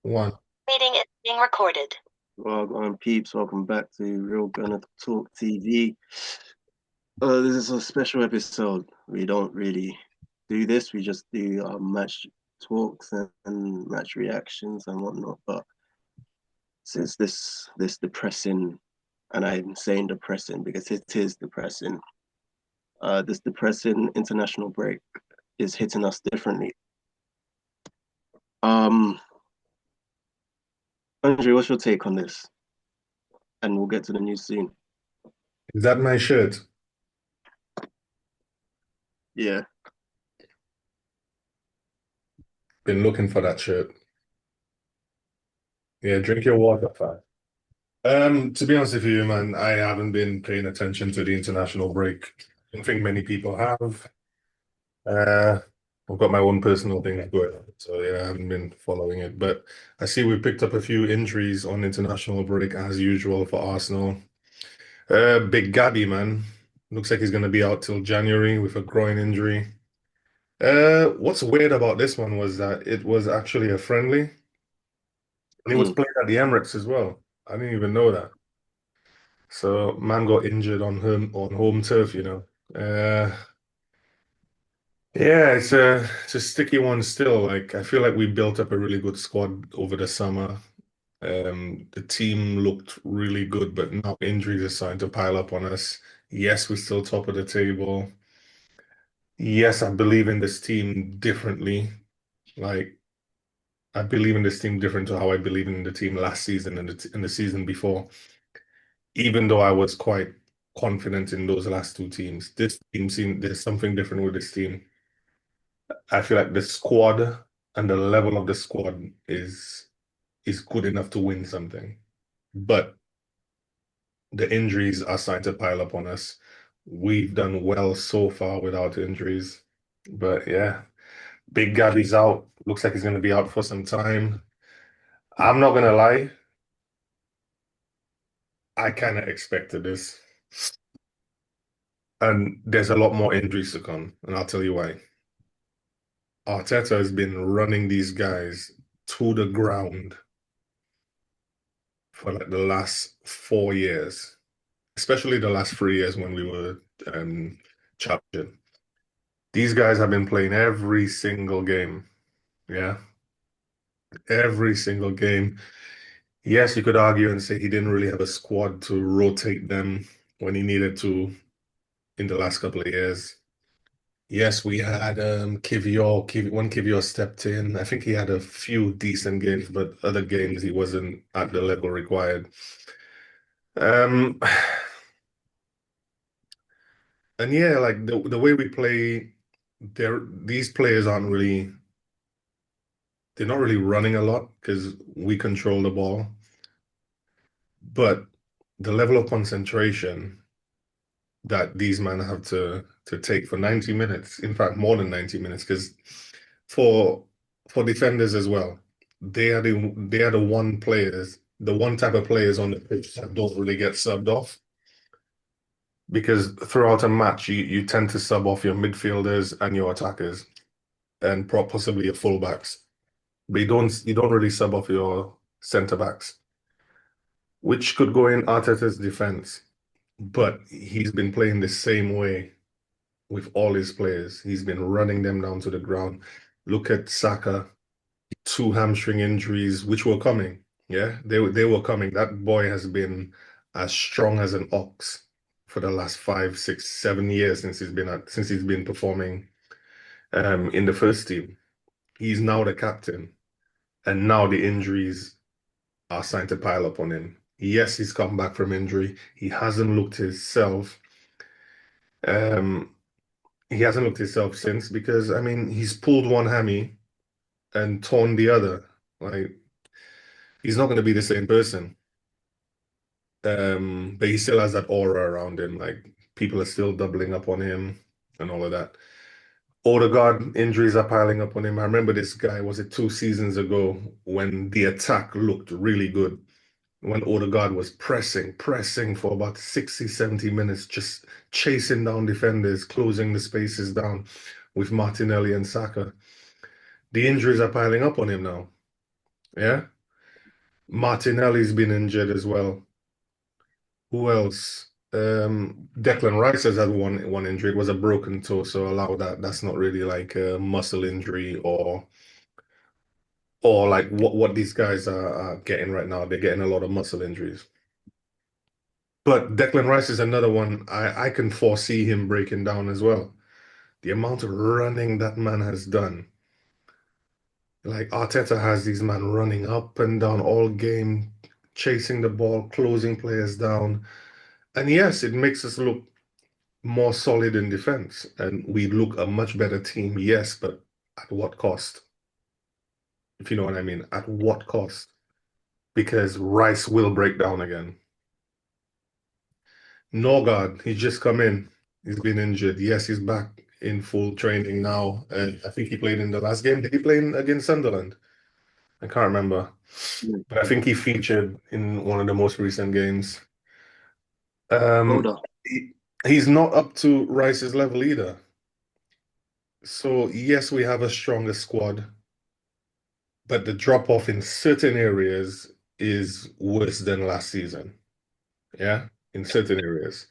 One. Meeting is being recorded. Well, peeps, welcome back to Real Gunner Talk TV. This is a special episode. We don't really do this. We just do match talks and match reactions and whatnot. But since this depressing, and I'm saying depressing because it is depressing, this depressing international break is hitting us differently. Um, Andre, what's your take on this? And we'll get to the news soon. Is that my shirt? Yeah. Been looking for that shirt. Yeah, drink your water, fam. To be honest with you, man, I haven't been paying attention to the international break. I don't think many people have. Uh, I've got my own personal things going on, so yeah, I haven't been following it. But I see we picked up a few injuries on international break as usual for Arsenal. Big Gabby, man. Looks like he's going to be out till January with a groin injury. What's weird about this one was that it was actually a friendly, and he was Mm. playing at the Emirates as well. I didn't even know that. So man got injured on home turf, you know. Yeah, it's a sticky one still. Like I feel like we built up a really good squad over the summer. The team looked really good, but now injuries are starting to pile up on us. Yes, we're still top of the table. Yes, I believe in this team differently. Like I believe in this team different to how I believe in the team last season and the season before. Even though I was quite confident in those last two teams, this team seemed there's something different with this team. I feel like the squad and the level of the squad is good enough to win something, but the injuries are starting to pile up on us. We've done well so far without injuries, but yeah, Big Gabby's out. Looks like he's going to be out for some time. I'm not gonna lie. I kind of expected this. And there's a lot more injuries to come, and I'll tell you why. Arteta has been running these guys to the ground for like the last 4 years, especially the last 3 years when we were champion. These guys have been playing every single game. Yeah, every single game. Yes, you could argue and say he didn't really have a squad to rotate them when he needed to in the last couple of years. Yes, we had when Kivior stepped in. I think he had a few decent games, but other games he wasn't at the level required. Um, and yeah, like the way we play, these players aren't really they're not really running a lot because we control the ball, but the level of concentration that these men have to take for 90 minutes, in fact, more than 90 minutes, because for for defenders as well, they are the the one type of players on the pitch that don't really get subbed off. Because throughout a match, you tend to sub off your midfielders and your attackers and possibly your fullbacks. But you don't really sub off your centre backs, which could go in Arteta's defense. But he's been playing the same way with all his players. He's been running them down to the ground. Look at Saka, two hamstring injuries, which were coming. Yeah, they were coming. That boy has been as strong as an ox for the last 5, 6, 7 years since he's been performing in the first team. He's now the captain, and now the injuries are starting to pile up on him. Yes, he's come back from injury. Um, he hasn't looked himself since because I mean he's pulled one hammy and torn the other. Like he's not going to be the same person. But he still has that aura around him. Like people are still doubling up on him and all of that. Odegaard injuries are piling up on him. I remember this guy, was it 2 seasons ago, when the attack looked really good. When Odegaard was pressing for about 60, 70 minutes, just chasing down defenders, closing the spaces down with Martinelli and Saka. The injuries are piling up on him now. Yeah. Martinelli's been injured as well. Who else? Declan Rice has had one injury. It was a broken toe, so allow that. That's not really like a muscle injury or like what these guys are getting right now. They're getting a lot of muscle injuries. But Declan Rice is another one I can foresee him breaking down as well. The amount of running that man has done. Like Arteta has these men running up and down all game, chasing the ball, closing players down. And yes, it makes us look more solid in defense and we look a much better team, yes, but at what cost? If you know what I mean, at what cost? Because Rice will break down again. Norgard, he's just come in. He's been injured. Yes, he's back in full training now. And I think he played in the last game. Did he play against Sunderland? I can't remember. Yeah. But I think he featured in one of the most recent games. Hold Um, up. he, he's not up to Rice's level either. So yes, we have a stronger squad, but the drop off in certain areas is worse than last season. Yeah, in certain areas.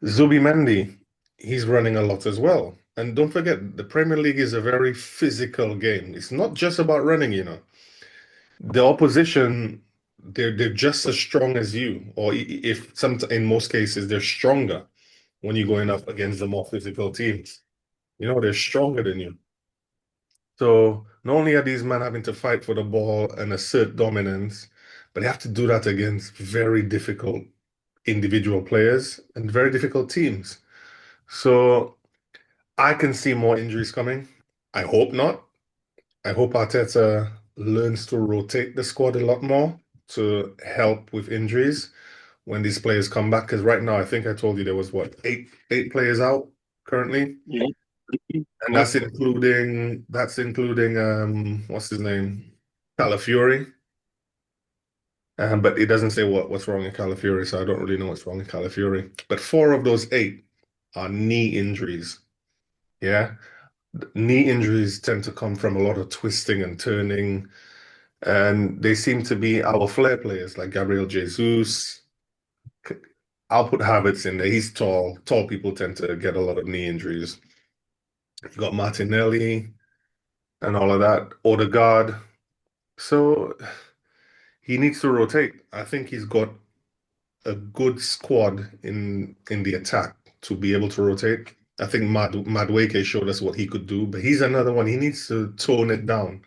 Zubimendi, he's running a lot as well. And don't forget, the Premier League is a very physical game. It's not just about running, you know. The opposition, they're just as strong as you, or if some in most cases they're stronger when you're going up against the more physical teams. You know, they're stronger than you. So not only are these men having to fight for the ball and assert dominance, but they have to do that against very difficult individual players and very difficult teams. So I can see more injuries coming. I hope not. I hope Arteta learns to rotate the squad a lot more to help with injuries when these players come back. Because right now, I think I told you there was what, eight players out currently, Yeah. and Yeah. that's including what's his name, Calafiori. But it doesn't say what's wrong in Calafiori, so I don't really know what's wrong in Calafiori. But four of those eight are knee injuries. Yeah. Knee injuries tend to come from a lot of twisting and turning, and they seem to be our flair players like Gabriel Jesus. I'll put Havertz in there. He's tall. Tall people tend to get a lot of knee injuries. You've got Martinelli and all of that, Odegaard. So he needs to rotate. I think he's got a good squad in the attack to be able to rotate. I think Madueke showed us what he could do, but he's another one. He needs to tone it down.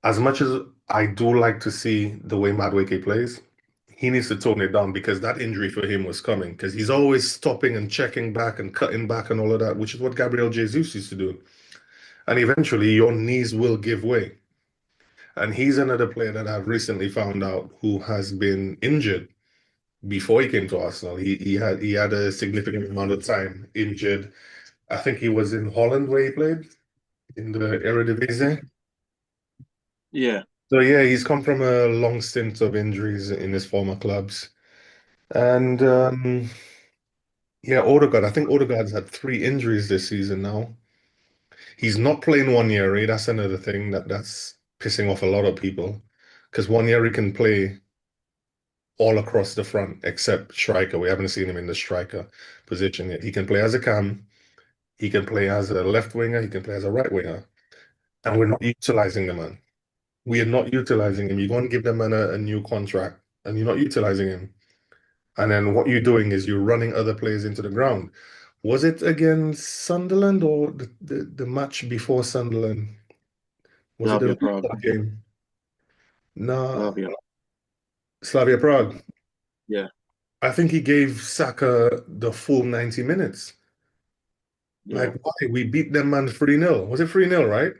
As much as I do like to see the way Madueke plays, he needs to tone it down because that injury for him was coming because he's always stopping and checking back and cutting back and all of that, which is what Gabriel Jesus used to do. And eventually your knees will give way. And he's another player that I've recently found out who has been injured before he came to Arsenal. He had a significant amount of time injured. I think he was in Holland where he played in the Eredivisie. Yeah. So yeah, he's come from a long stint of injuries in his former clubs. And yeah, Odegaard. I think Odegaard's had three injuries this season now. He's not playing one year. That's another thing that's pissing off a lot of people. Because one year he can play all across the front except striker. We haven't seen him in the striker position yet. He can play as a cam, he can play as a left winger, he can play as a right winger. And we're not utilizing the man. We are not utilizing him. You're going to give the man a new contract and you're not utilizing him. And then what you're doing is you're running other players into the ground. Was it against Sunderland or the match before Sunderland? Was it the Slavia Prague. recall game? No, Slavia. Slavia Prague. Yeah. I think he gave Saka the full 90 minutes. Yeah. Like, why? We beat them man 3-0. Was it 3-0, right?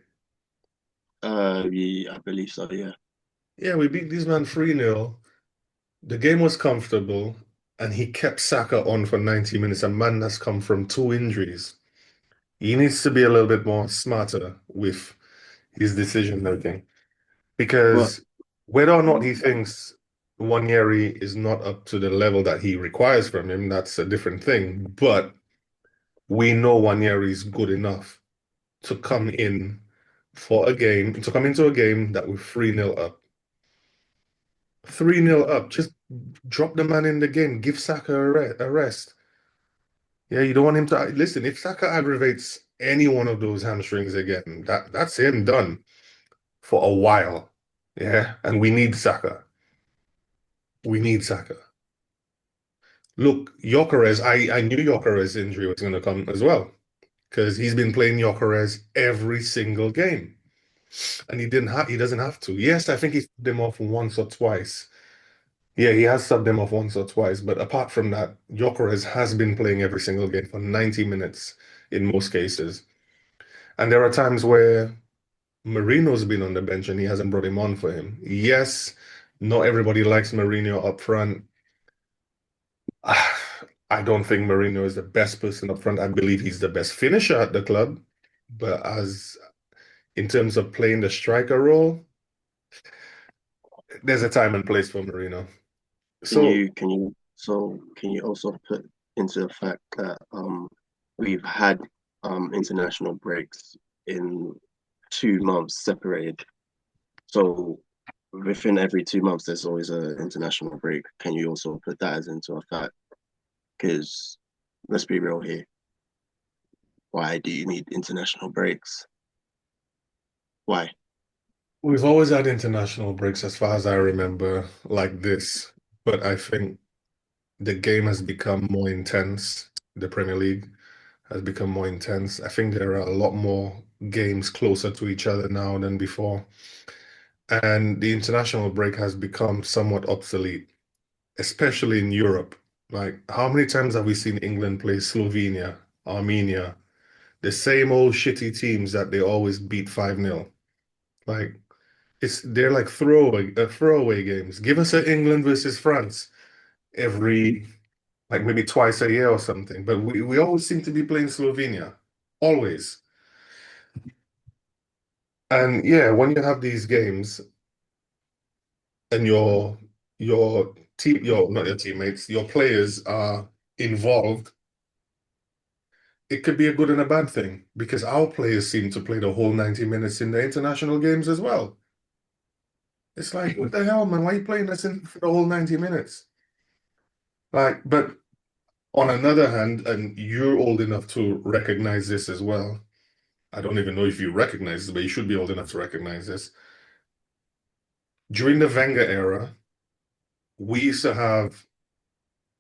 Yeah, I believe so. Yeah. Yeah, we beat these man 3-0. The game was comfortable, and he kept Saka on for 90 minutes. A man that's come from two injuries. He needs to be a little bit more smarter with his decision making. But Because whether or not he thinks Wanyeri is not up to the level that he requires from him, that's a different thing. But we know Wanyeri is good enough to come into a game that we're 3-0 up. 3-0 up. Just drop the man in the game. Give Saka a rest. Yeah, you don't want him to listen. If Saka aggravates any one of those hamstrings again, that's him done for a while. Yeah, and we need Saka. We need Saka. Look, Gyökeres, I knew Gyökeres' injury was going to come as well because he's been playing Gyökeres every single game, and he doesn't have to. Yes, I think he subbed him off once or twice. Yeah, he has subbed him off once or twice, but apart from that, Gyökeres has been playing every single game for 90 minutes in most cases. And there are times where Marino's been on the bench and he hasn't brought him on for him. Yes, not everybody likes Marino up front. I don't think Marino is the best person up front. I believe he's the best finisher at the club. But as in terms of playing the striker role, there's a time and place for Marino. So Can you also put into the fact that we've had international breaks in 2 months separated. So within every 2 months there's always an international break. Can you also put that as into a fact? Because let's be real here. Why do you need international breaks? Why? we've always had international breaks as far as I remember, like this. But I think the game has become more intense. The Premier League has become more intense. I think there are a lot more games closer to each other now than before. And the international break has become somewhat obsolete, especially in Europe. Like, how many times have we seen England play Slovenia, Armenia, the same old shitty teams that they always beat 5-0? Like, they're like throwaway games. Give us an England versus France every like maybe twice a year or something. But we always seem to be playing Slovenia. Always. And yeah, when you have these games and your team your not your teammates, your players are involved, it could be a good and a bad thing because our players seem to play the whole 90 minutes in the international games as well. It's like, what the hell, man? Why are you playing us in for the whole 90 minutes? Like, but on another hand, and you're old enough to recognize this as well. I don't even know if you recognize this, but you should be old enough to recognize this. During the Wenger era, we used to have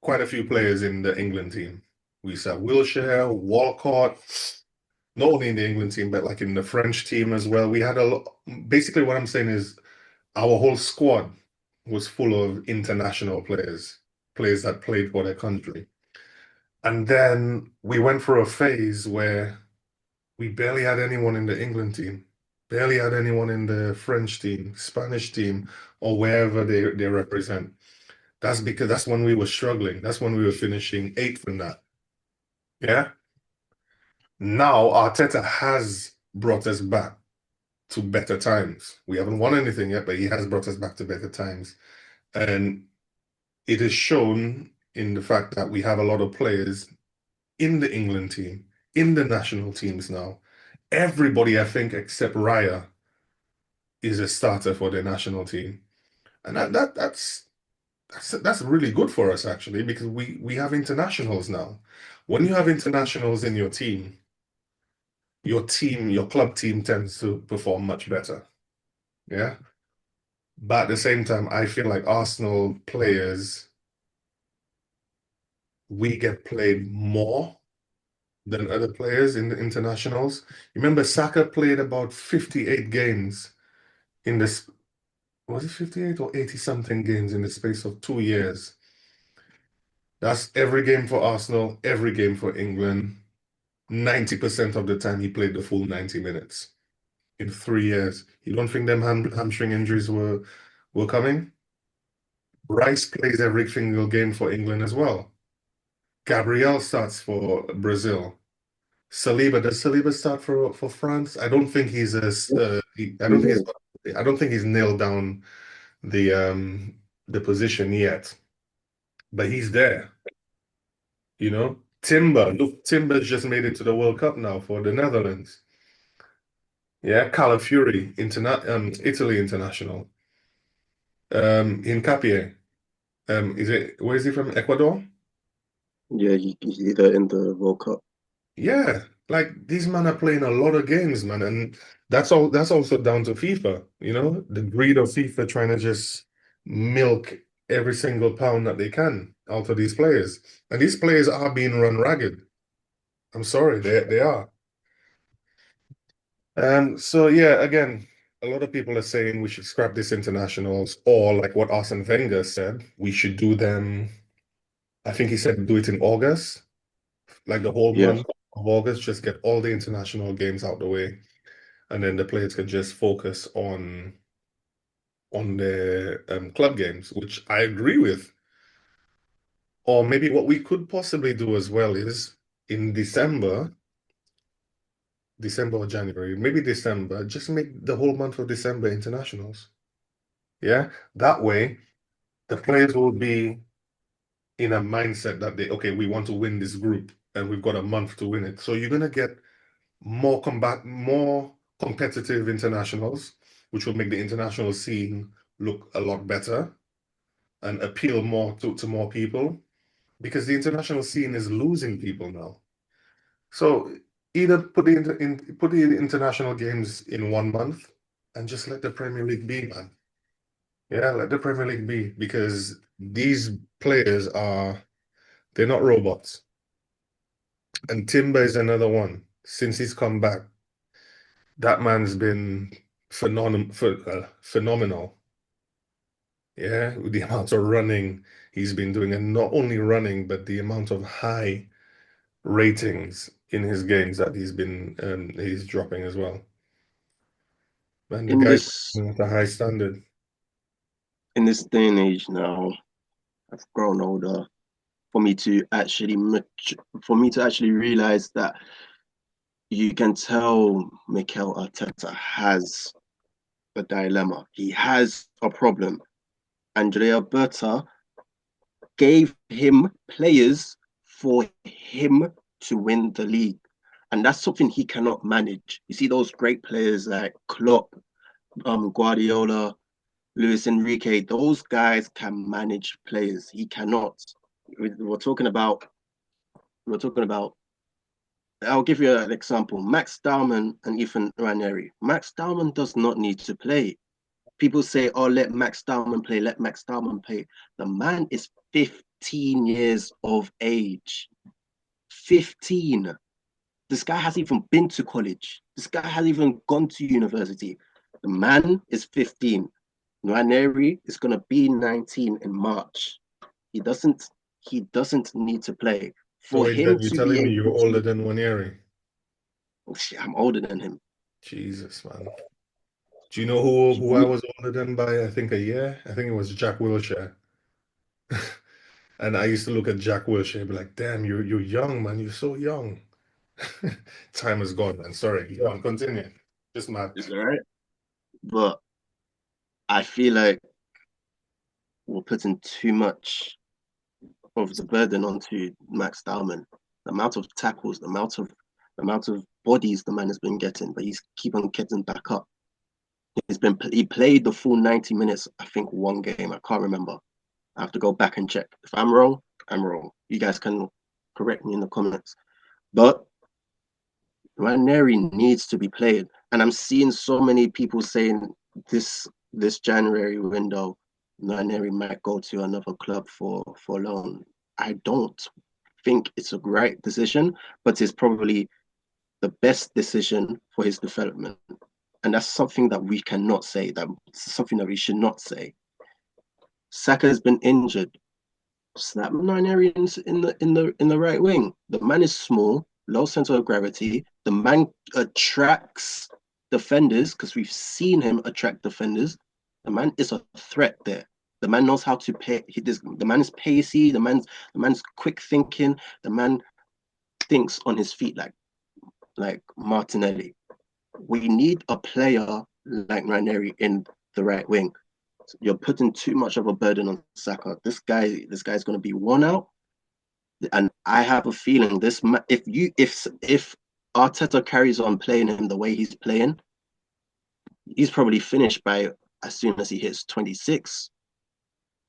quite a few players in the England team. We used to have Wilshere, Walcott, not only in the England team, but like in the French team as well. We had a lot. Basically, what I'm saying is our whole squad was full of international players, players that played for their country. And then we went through a phase where we barely had anyone in the England team, barely had anyone in the French team, Spanish team, or wherever they represent. That's because that's when we were struggling. That's when we were finishing eighth in that. Yeah. Now Arteta has brought us back to better times. We haven't won anything yet, but he has brought us back to better times. And it is shown in the fact that we have a lot of players in the England team, in the national teams now. Everybody, I think, except Raya, is a starter for the national team. And that's really good for us actually, because we have internationals now. When you have internationals in your club team tends to perform much better. Yeah. But at the same time, I feel like Arsenal players, we get played more than other players in the internationals. You remember Saka played about 58 games in this, was it 58 or 80 something games in the space of 2 years? That's every game for Arsenal, every game for England. 90% of the time he played the full 90 minutes in 3 years. You don't think them hamstring injuries were coming? Rice plays every single game for England as well. Gabriel starts for Brazil. Does Saliba start for France? I don't think he's I don't think he's nailed down the position yet, but he's there. Timber's just made it to the World Cup now for the Netherlands. Yeah, Calafiori, Italy international. Hincapié. Is it where is he from? Ecuador? Yeah, he's either in the World Cup. Yeah, like these men are playing a lot of games, man, and that's also down to FIFA, the greed of FIFA trying to just milk every single pound that they can out of these players. And these players are being run ragged. I'm sorry, they are. So yeah, again, a lot of people are saying we should scrap these internationals, or like what Arsene Wenger said, we should do them. I think he said do it in August, like the whole Yeah. month of August, just get all the international games out the way, and then the players can just focus on the club games, which I agree with. Or maybe what we could possibly do as well is in December or January, maybe December, just make the whole month of December internationals. Yeah, that way the players will be in a mindset that okay, we want to win this group and we've got a month to win it. So you're gonna get more competitive internationals, which will make the international scene look a lot better and appeal more to more people because the international scene is losing people now. So either put the international games in 1 month and just let the Premier League be, man. Yeah, let the Premier League be because these players they're not robots. And Timber is another one. Since he's come back, that man's been phenomenal. Yeah, with the amount of running he's been doing, and not only running, but the amount of high ratings in his games that he's dropping as well. Man, the In guy's this at a high standard. in this day and age now, I've grown older. For me to for me to actually realize that you can tell Mikel Arteta has a dilemma. He has a problem. Andrea Berta gave him players for him to win the league. And that's something he cannot manage. You see those great players like Klopp, Guardiola, Luis Enrique, those guys can manage players. He cannot. We're talking about we're talking about I'll give you an example. Max Dowman and Ethan Ranieri. Max Dowman does not need to play. People say, oh, let Max Dowman play, let Max Dowman play. The man is 15 years of age. 15. This guy hasn't even been to college. This guy hasn't even gone to university. The man is 15. Ranieri is going to be 19 in March. He doesn't he doesn't need to play. So For wait, then him you're to be telling me you're able older to, than Wanieri? oh shit, I'm older than him. Jesus, man. Do you know who I was older than by, I think, a year? I think it was Jack Wilshere. And I used to look at Jack Wilshere and be like, damn, you're young, man. You're so young. Time is gone, man. Sorry. Go on, continue. Just mad. It's all right. But I feel like we're putting too much of the burden onto Max Dowman. The amount of tackles, the amount of bodies the man has been getting, but he's keep on getting back up. He played the full 90 minutes, I think one game. I can't remember. I have to go back and check. If I'm wrong, I'm wrong. You guys can correct me in the comments. But Ranieri needs to be played. And I'm seeing so many people saying this January window, Ranieri might go to another club for loan. I don't think it's a great decision, but it's probably the best decision for his development. And that's something that we cannot say. That's something that we should not say. Saka has been injured. Snap nine areas in the right wing. The man is small, low center of gravity. The man attracts defenders because we've seen him attract defenders. The man is a threat there. The man knows how to pay. The man is pacey. The man's quick thinking. The man thinks on his feet like Martinelli. We need a player like Ranieri in the right wing. You're putting too much of a burden on Saka. This guy's going to be worn out, and I have a feeling if Arteta carries on playing him the way he's playing, he's probably finished by as soon as he hits 26.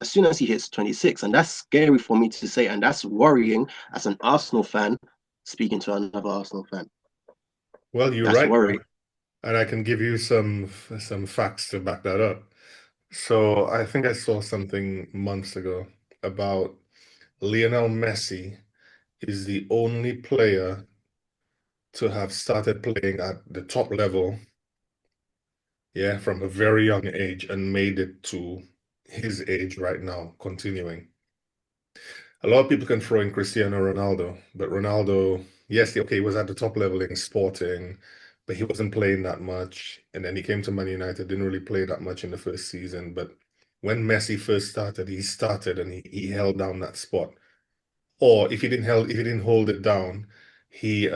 as soon as he hits 26. And that's scary for me to say. And that's worrying as an Arsenal fan speaking to another Arsenal fan. Well, you're That's right, worrying. and I can give you some facts to back that up. So I think I saw something months ago about Lionel Messi is the only player to have started playing at the top level, yeah, from a very young age and made it to his age right now, continuing. A lot of people can throw in Cristiano Ronaldo, but Ronaldo, yes, okay, he was at the top level in sporting, but he wasn't playing that much. And then he came to Man United, didn't really play that much in the first season. But when Messi first started, he started and he held down that spot. Or if he didn't hold it down, he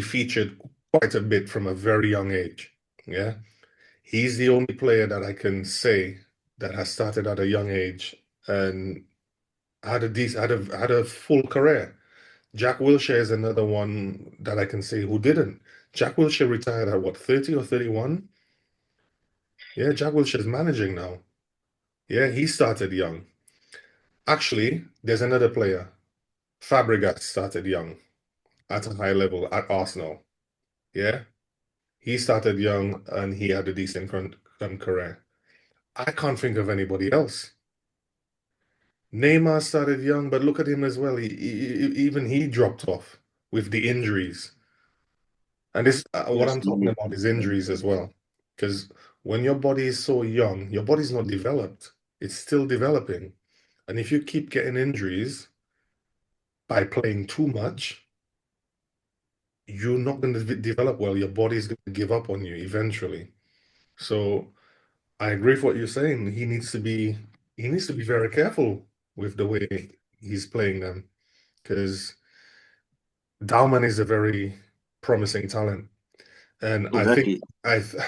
featured quite a bit from a very young age. Yeah. He's the only player that I can say that has started at a young age and had a full career. Jack Wilshere is another one that I can say who didn't. Jack Wilshere retired at what, 30 or 31? Yeah, Jack Wilshere is managing now. Yeah, he started young. Actually, there's another player. Fabregas started young at a high level at Arsenal. Yeah, he started young and he had a decent career. I can't think of anybody else. Neymar started young, but look at him as well. Even he dropped off with the injuries. And this, what Yes, I'm talking about is injuries as well. Because when your body is so young, your body's not developed. It's still developing. And if you keep getting injuries by playing too much, you're not going to develop well. Your body's going to give up on you eventually. So I agree with what you're saying. He needs to be very careful with the way he's playing them. Because Daumann is a very promising talent. And I think exactly.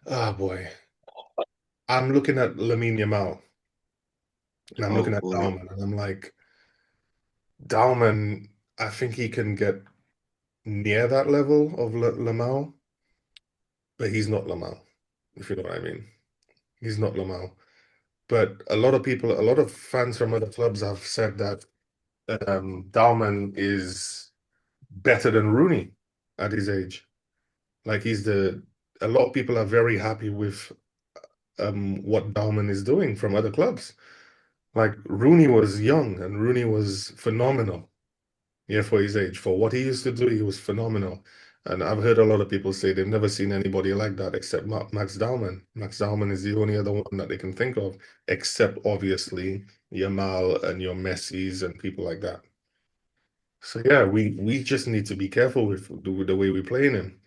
I, oh boy, I'm looking at Lamine Yamal and I'm Oh looking at boy, Daumann and I'm like, Daumann, I think he can get near that level of Lamal, but he's not Lamal, if you know what I mean. He's not Lamal. But a lot of fans from other clubs have said that Daumann is better than Rooney at his age. Like a lot of people are very happy with what Daumann is doing from other clubs. Like Rooney was young and Rooney was phenomenal. Yeah, for his age, for what he used to do, he was phenomenal. And I've heard a lot of people say they've never seen anybody like that except Max Dowman. Max Dowman is the only other one that they can think of, except obviously Yamal and your Messis and people like that. So yeah, we just need to be careful with the way we're playing him.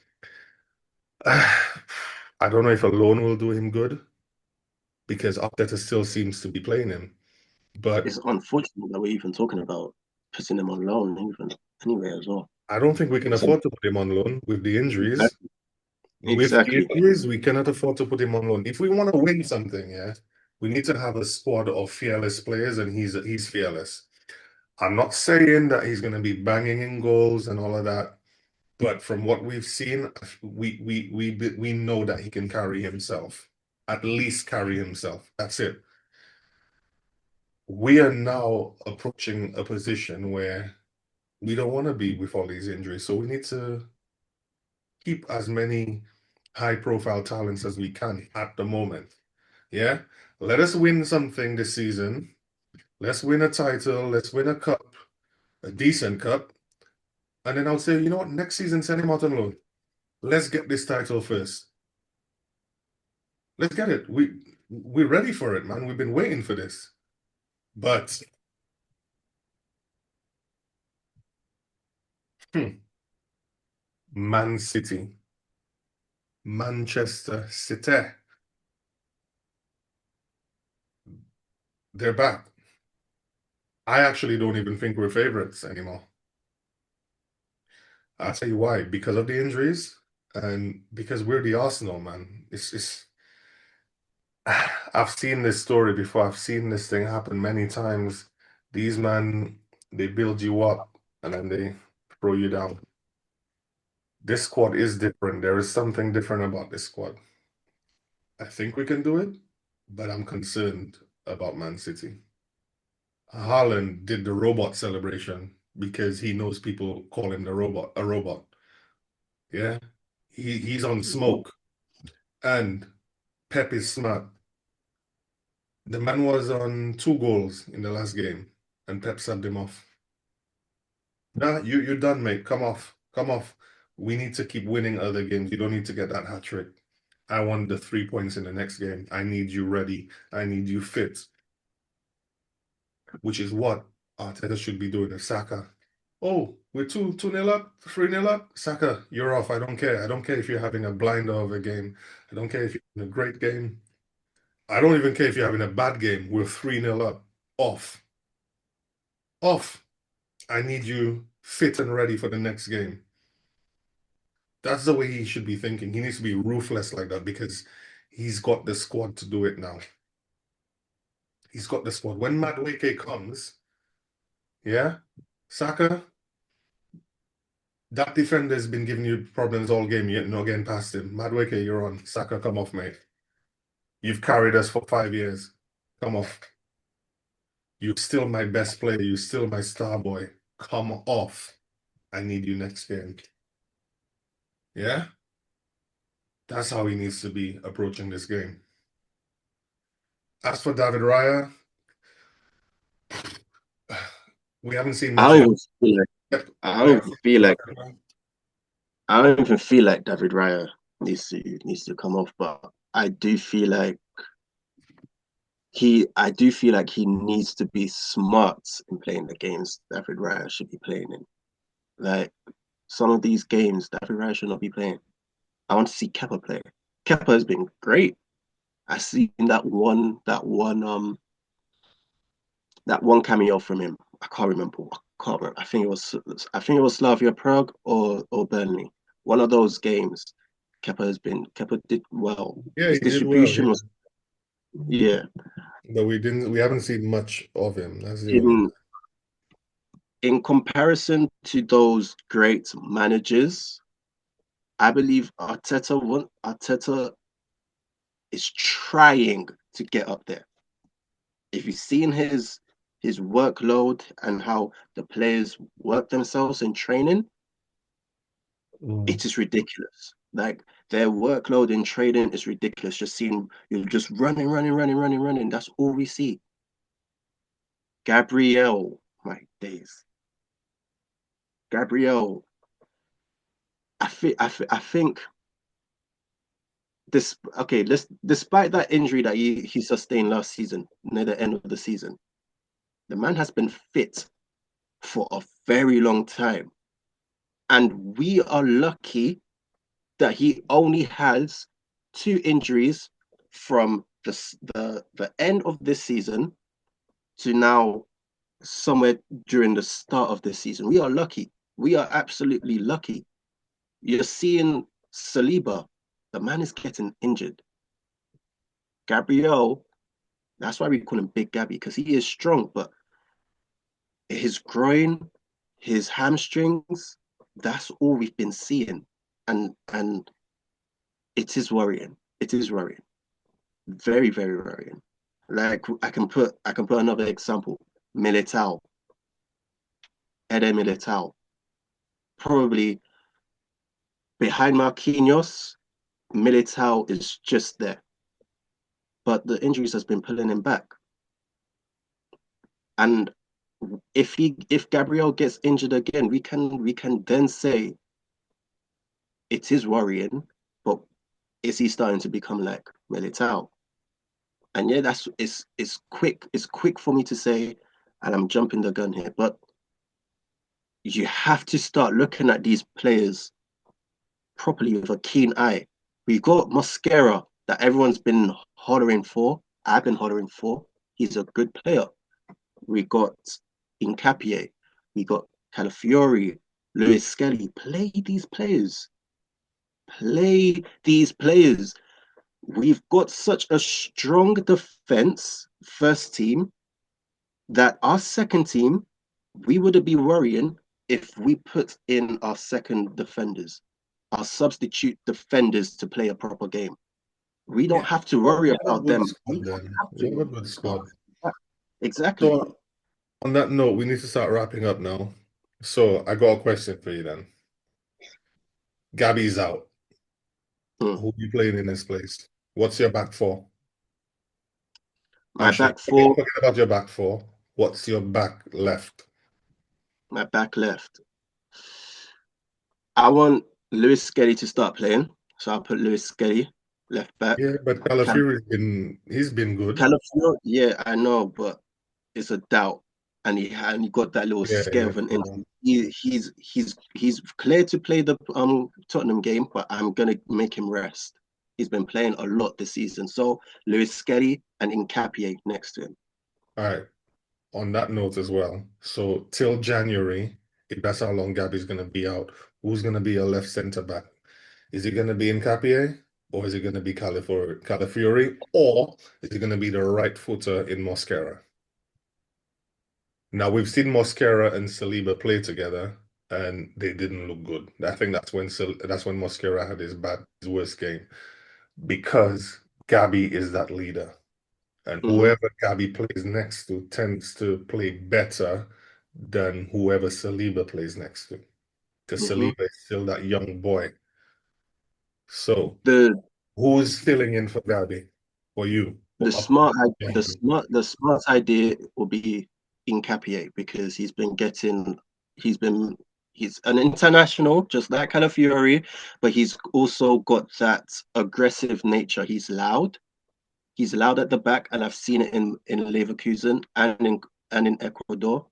I don't know if a loan will do him good because Arteta still seems to be playing him. But it's unfortunate that we're even talking about putting them on loan even anyway as well. I don't think we can So afford to put him on loan with the injuries. exactly, With the exactly. injuries, we cannot afford to put him on loan. If we want to win something, yeah, we need to have a squad of fearless players, and he's fearless. I'm not saying that he's going to be banging in goals and all of that, but from what we've seen, we know that he can carry himself, at least carry himself. That's it. We are now approaching a position where we don't want to be with all these injuries, so we need to keep as many high-profile talents as we can at the moment. Yeah, let us win something this season. Let's win a title. Let's win a cup, a decent cup. And then I'll say, you know what, next season, send him out on loan. Let's get this title first. Let's get it. We're ready for it, man. We've been waiting for this. But Man City, Manchester City, they're back. I actually don't even think we're favorites anymore. I'll tell you why. Because of the injuries and because we're the Arsenal, man. It's I've seen this story before. I've seen this thing happen many times. These men, they build you up and then they throw you down. This squad is different. There is something different about this squad. I think we can do it, but I'm concerned. about Man City. Haaland did the robot celebration because he knows people call him the robot, a robot. Yeah. He's on smoke. And Pep is smart. The man was on 2 goals in the last game, and Pep subbed him off. Nah, you're done, mate. Come off. Come off. We need to keep winning other games. You don't need to get that hat trick. I want the 3 points in the next game. I need you ready. I need you fit. Which is what Arteta should be doing to Saka. Oh, we're 2-0 up, 3-0 up. Saka, you're off. I don't care. I don't care if you're having a blinder of a game. I don't care if you're having a great game. I don't even care if you're having a bad game. We're 3-0 up. Off. Off. I need you fit and ready for the next game. That's the way he should be thinking. He needs to be ruthless like that because he's got the squad to do it now. He's got the squad. When Madueke comes, yeah, Saka, that defender's been giving you problems all game, yet not getting past him. Madueke, you're on. Saka, come off, mate. You've carried us for 5 years. Come off. You're still my best player. You're still my star boy. Come off. I need you next game. Yeah? That's how he needs to be approaching this game. As for David Raya, we haven't seen much. I don't even feel like I don't even feel like I don't even feel like David Raya needs to come off, but I do feel like he needs to be smart in playing the games David Raya should be playing in. Like some of these games David Raya should not be playing. I want to see Kepa play. Kepa has been great. I seen that one cameo from him. I can't remember. I think it was Slavia Prague or Burnley. One of those games. Kepa did well. Yeah, His he did well. distribution was yeah. But we haven't seen much of him. That's the only. In comparison to those great managers, I believe Arteta is trying to get up there. If you've seen his workload and how the players work themselves in training, it is ridiculous. Like their workload in training is ridiculous. Just seeing you're just running. That's all we see. Gabriel, my days. Gabriel, I think this okay. Despite that injury that he sustained last season near the end of the season, the man has been fit for a very long time, and we are lucky that he only has 2 injuries from the end of this season to now somewhere during the start of this season. We are lucky. We are absolutely lucky. You're seeing Saliba, the man is getting injured. Gabriel, that's why we call him Big Gabby, because he is strong, but his groin, his hamstrings, that's all we've been seeing. And it is worrying. It is worrying. Very, very worrying. Like I can put another example. Militao. Eder Militao. Probably behind Marquinhos, Militao is just there. But the injuries has been pulling him back. And if Gabriel gets injured again, we can then say it is worrying, but is he starting to become like Militao? And yeah, it's quick for me to say, and I'm jumping the gun here, but you have to start looking at these players properly with a keen eye. We've got Mosquera that everyone's been hollering for. I've been hollering for. He's a good player. We got Incapie. We got Calafiori, Lewis Skelly. Play these players. Play these players. We've got such a strong defense, first team, that our second team, we wouldn't be worrying if we put in our second defenders, our substitute defenders to play a proper game. We Yeah, don't have to worry we have a about good them. We squad don't then. have We to have a worry good about squad. that. Exactly. So on that note, we need to start wrapping up now. So I got a question for you then. Gabby's out. Hmm. Who you playing in this place? What's your back four? My Actually, back four, forget about your back four. What's your back left? my back left. I want Lewis Skelly to start playing. So I'll put Lewis Skelly left back. Yeah, but Cal- he's been good. Calafiori, yeah, I know, but it's a doubt. And he got that little Yeah, scare yeah, of an true. injury. He's clear to play the Tottenham game, but I'm gonna make him rest. He's been playing a lot this season. So Lewis Skelly and Nkapie next to him. All right. On that note as well. So till January, if that's how long Gabby's gonna be out, who's gonna be a left centre back? Is it gonna be Nkapie or is it gonna be Calafiori, or is it gonna be the right footer in Mosquera? Now we've seen Mosquera and Saliba play together, and they didn't look good. I think that's when Mosquera had his worst game because Gabby is that leader, and Hmm. whoever Gabby plays next to tends to play better than whoever Saliba plays next to, because Hmm. Saliba is still that young boy. So The who's filling in for Gabby for you? the For up smart the January? smart idea will be Nkapie because he's been he's an international just like Calafiori, but he's also got that aggressive nature. He's loud at the back, and I've seen it in Leverkusen and in Ecuador.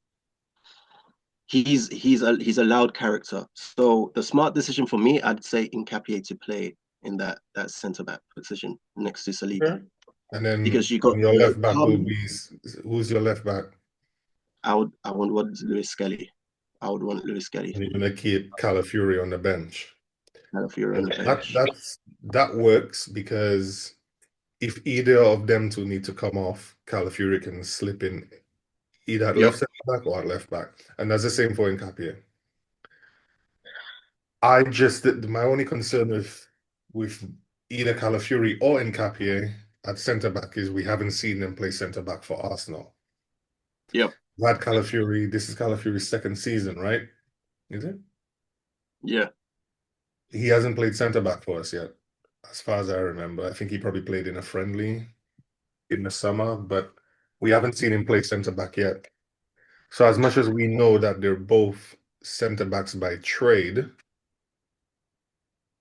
He's a loud character. So the smart decision for me, I'd say Nkapie to play in that centre back position next to Saliba Okay. And then because you got on your the left back will calm. be who's your left back? I would want Lewis Skelly. I would want Lewis Skelly And you're gonna keep Calafiori on the bench. Calafiori on And the that bench. that's that works because if either of them two need to come off, Calafiori can slip in either at left Yep. center back or at left back. And that's the same for Nkapie. My only concern with either Calafiori or Nkapie at centre back is we haven't seen them play centre back for Arsenal. Yep. We had Calafiori, this is Calafiori's second season, right? Is it? Yeah. He hasn't played centre back for us yet, as far as I remember. I think he probably played in a friendly in the summer, but we haven't seen him play centre back yet. So as much as we know that they're both centre backs by trade,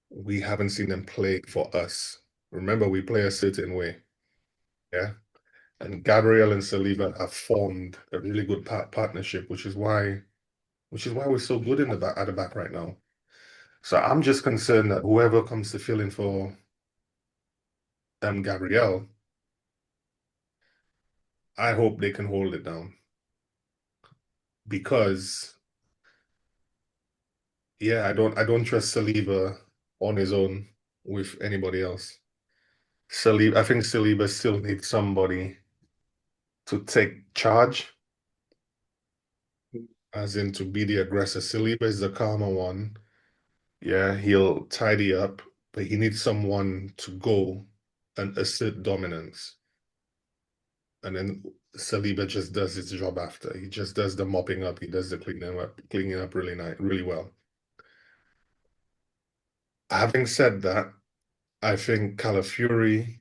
we haven't seen them play for us. Remember, we play a certain way, yeah. And Gabriel and Saliba have formed a really good partnership, which is why we're so good in the back at the back right now. So I'm just concerned that whoever comes to fill in for Gabriel, I hope they can hold it down because yeah, I don't trust Saliba on his own with anybody else. I think Saliba still needs somebody to take charge, as in to be the aggressor. Saliba is the calmer one. Yeah, he'll tidy up, but he needs someone to go and assert dominance. And then Saliba just does his job after. He just does the mopping up. He does the cleaning up really nice, really well. Having said that, I think Calafiori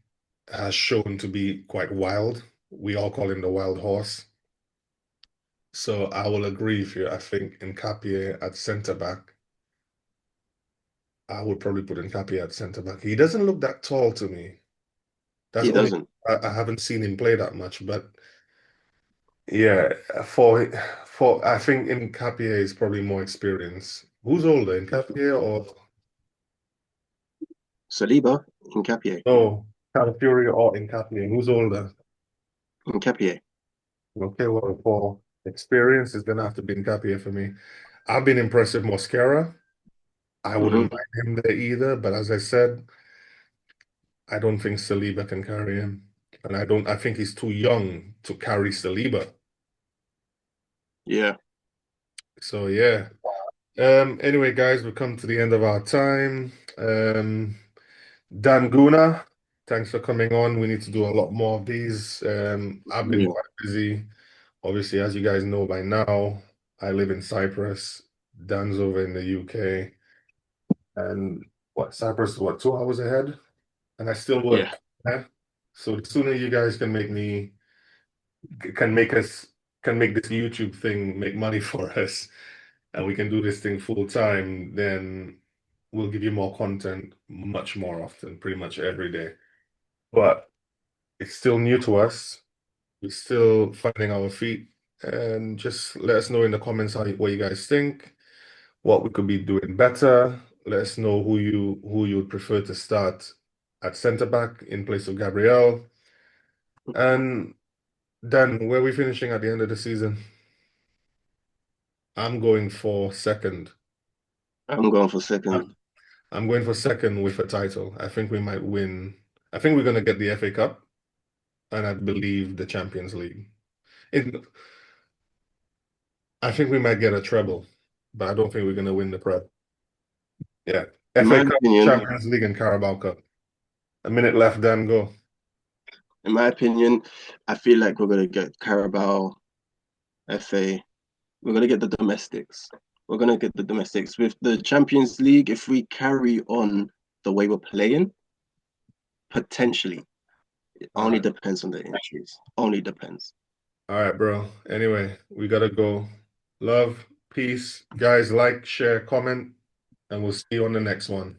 has shown to be quite wild. We all call him the wild horse. So I will agree with you. I think Nkapie at centre back, I would probably put Nkapie at centre back. He doesn't look that tall to me. That's He only doesn't. I haven't seen him play that much, but yeah, for I think Nkapie is probably more experienced. Who's older, Nkapie or Saliba, Nkapie, no, Calafiori or Nkapie? Who's older? Nkapie. Okay, well, for experience, it's gonna have to be Nkapie for me. I've been impressed with Mosquera. I wouldn't Hmm. mind him there either, but as I said, I don't think Saliba can carry him. And I think he's too young to carry Saliba. Yeah. So yeah. Anyway, guys, we've come to the end of our time. Dan Guna, Thanks for coming on. We need to do a lot more of these. I've been Yeah, quite busy. Obviously, as you guys know by now, I live in Cyprus. Dan's over in the UK. And what, Cyprus is what, 2 hours ahead? And I still yeah. work. Yeah? So the sooner you guys can make us, can make this YouTube thing make money for us, and we can do this thing full time, then we'll give you more content much more often, pretty much every day. But it's still new to us. We're still finding our feet. And just let us know in the comments what you guys think, what we could be doing better. Let us know who you would prefer to start at centre back in place of Gabriel. And then where are we finishing at the end of the season? I'm going for second. I'm going for I'm, second. I'm going for second with a title. I think we might win. I think we're going to get the FA Cup, and I believe the Champions League. It, I think we might get a treble, but I don't think we're going to win the Prem. Yeah. In FA my Cup, opinion, Champions League, and Carabao Cup. A minute left, Dan, go. in my opinion, I feel like we're gonna get Carabao, FA. We're gonna get the domestics. We're gonna get the domestics with the Champions League. If we carry on the way we're playing, potentially. It All only right. depends on the injuries. Only depends. All right, bro. Anyway, we got to go. Love, peace. Guys, like, share, comment, and we'll see you on the next one.